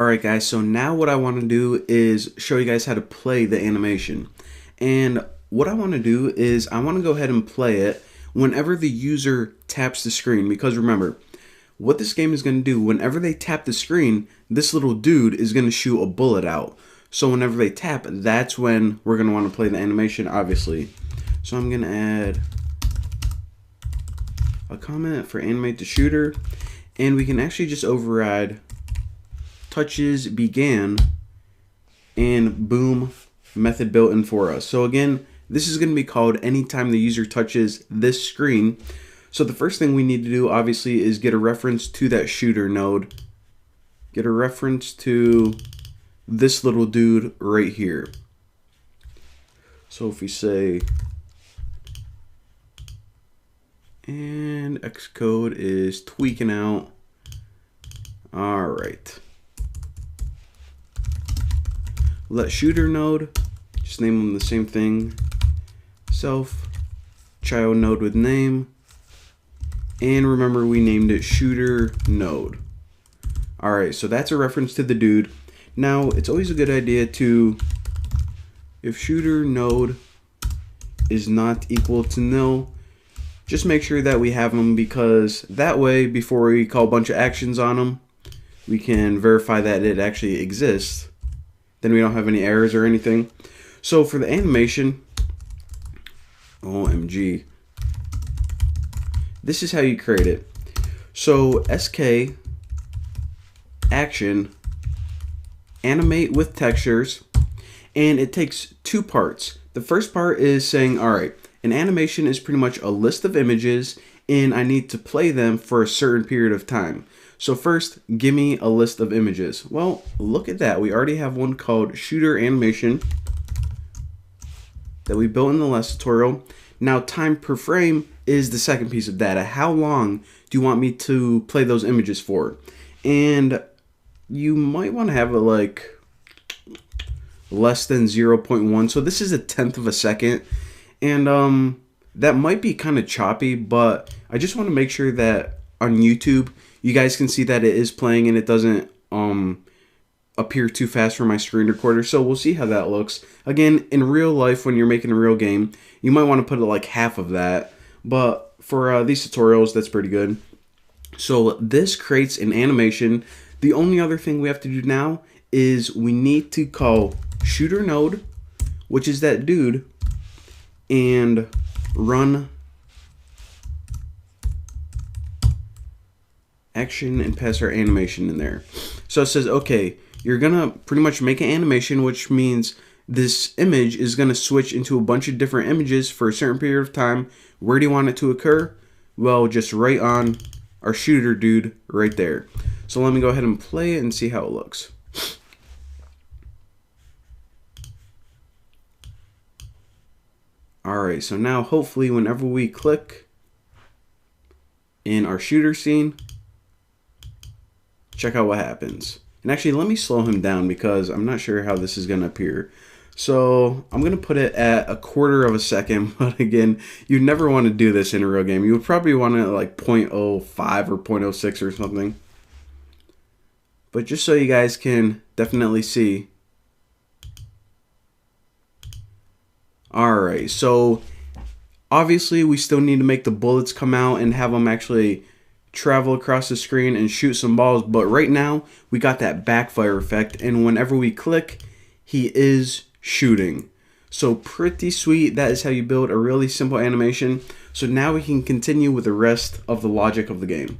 Alright guys, so now what I want to do is show you guys how to play the animation. And what I want to do is I want to go ahead and play it whenever the user taps the screen. Because remember, what this game is going to do, whenever they tap the screen, this little dude is going to shoot a bullet out. So whenever they tap, that's when we're going to want to play the animation, obviously. So I'm going to add a comment for animate the shooter. And we can actually just override touches began and boom, method built in for us. So again, this is going to be called anytime the user touches this screen. So the first thing we need to do obviously is get a reference to that shooter node. Get a reference to this little dude right here. So if we say, and Xcode is tweaking out. All right. Let shooter node, just name them the same thing, self, child node with name, and remember we named it shooter node. Alright, so that's a reference to the dude. Now, it's always a good idea to, if shooter node is not equal to nil, just make sure that we have them, because that way, before we call a bunch of actions on them, we can verify that it actually exists. Then we don't have any errors or anything. So for the animation, OMG, this is how you create it. So SK action animate with textures, and it takes two parts. The first part is saying, all right, an animation is pretty much a list of images and I need to play them for a certain period of time. So first, give me a list of images. Well, look at that. We already have one called shooter animation that we built in the last tutorial. Now, time per frame is the second piece of data. How long do you want me to play those images for? And you might want to have it like less than 0.1. So this is a tenth of a second. And that might be kind of choppy, but I just want to make sure that on YouTube, you guys can see that it is playing and it doesn't appear too fast for my screen recorder. So we'll see how that looks. Again, in real life, when you're making a real game, you might want to put it like half of that. But for these tutorials, that's pretty good. So this creates an animation. The only other thing we have to do now is we need to call shooter node, which is that dude, and run action and pass our animation in there. So it says, okay, you're gonna pretty much make an animation, which means this image is gonna switch into a bunch of different images for a certain period of time. Where do you want it to occur? Well, just right on our shooter dude right there. So let me go ahead and play it and see how it looks. Alright, so now hopefully whenever we click in our shooter scene, check out what happens. And actually, let me slow him down because I'm not sure how this is going to appear. So I'm going to put it at 1/4 of a second. But again, you never want to do this in a real game. You would probably want it like 0.05 or 0.06 or something. But just so you guys can definitely see. Alright, so obviously we still need to make the bullets come out and have them actually travel across the screen and shoot some balls, but right now we got that backfire effect, and whenever we click, he is shooting. So pretty sweet. That is how you build a really simple animation. So now we can continue with the rest of the logic of the game.